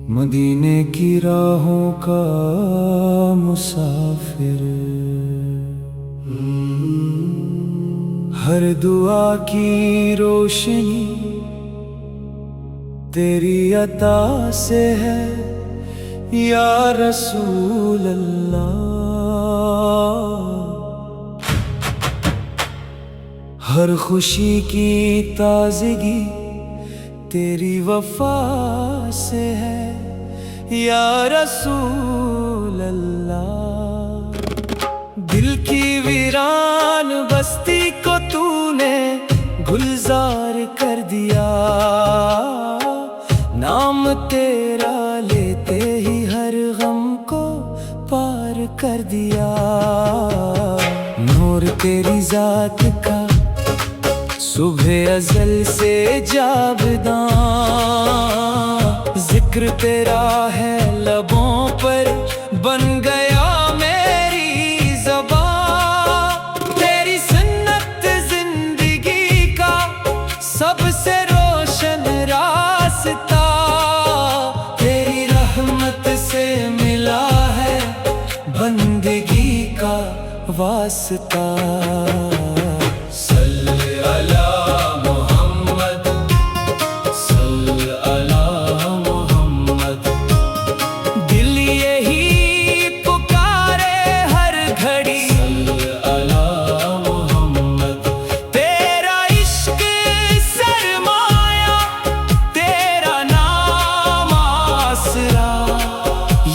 मदीने की राहों का मुसाफिर, हर दुआ की रोशनी तेरी अता से है या रसूल अल्लाह। हर खुशी की ताज़गी तेरी वफा से है या रसूल अल्लाह। दिल की वीरान बस्ती को तूने गुलजार कर दिया, नाम तेरा लेते ही हर गम को पार कर दिया। नूर तेरी जात का सुबह अज़ल से जाबदा, जिक्र तेरा है लबों पर बन गया मेरी ज़बान। तेरी सुन्नत जिंदगी का सबसे रोशन रास्ता, तेरी रहमत से मिला है बंदगी का वास्ता।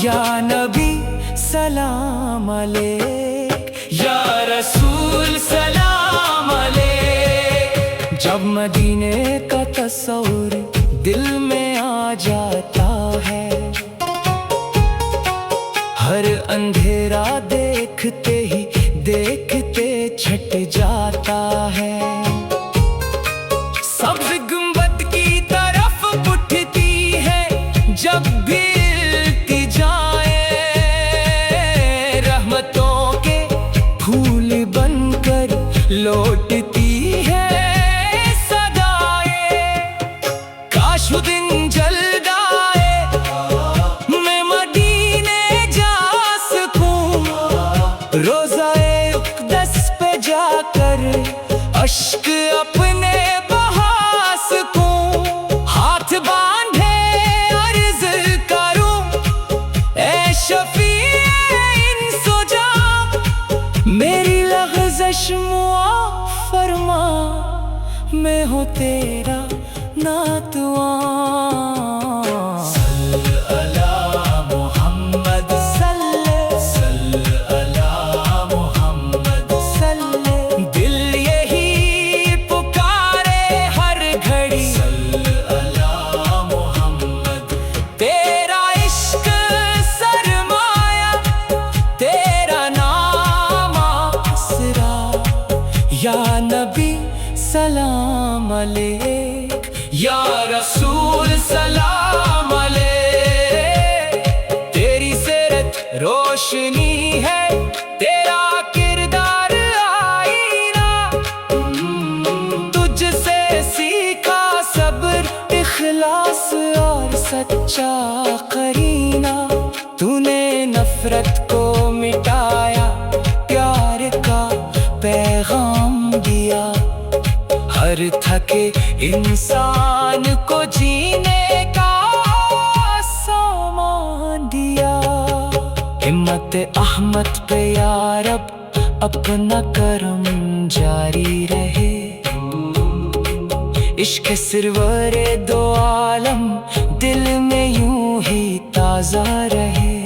या नबी सलाम अलैक, या रसूल सलाम अलैक। जब मदीने का तस्वुर दिल में आ जाता है, हर अंधेरा देखते ही देखते छट जाता है। सब्ज़ गुंबद की तरफ उठती है जब भी लौटती है सदाएं। काश वो दिन जल्द आए, मैं मदीने जा सकूं, रोज़ाए उक़दस पे जाकर अश्क अपने बहा सकूं। हाथ बांधे अर्ज़ करूं, ऐ शफ़ीए इंसो जां, मेरी लग़ज़श फरमा मैं हो तेरा नातवा। सल्ल अला मुहम्मद, सल्ल अला मुहम्मद, सल्ल। दिल यही पुकारे हर घड़ी, सल्ल अला मुहम्मद। तेरा इश्क सरमाया, तेरा नाम आसरा, या नबी सलाम अलैक, या रसूल सलाम अलैक। तेरी सीरत रोशनी है, तेरा किरदार आईना, तुझसे सीखा सब्र इखलास और सच्चा करीना। तूने नफरत को मिटाया, प्यार का पैगाम दिया, हर थके इंसान को जीने का सामान दिया। हिम्मत अहमद पे या रब अपना करम जारी रहे, इश्क सिरवरे दो आलम दिल में यूं ही ताज़ा रहे।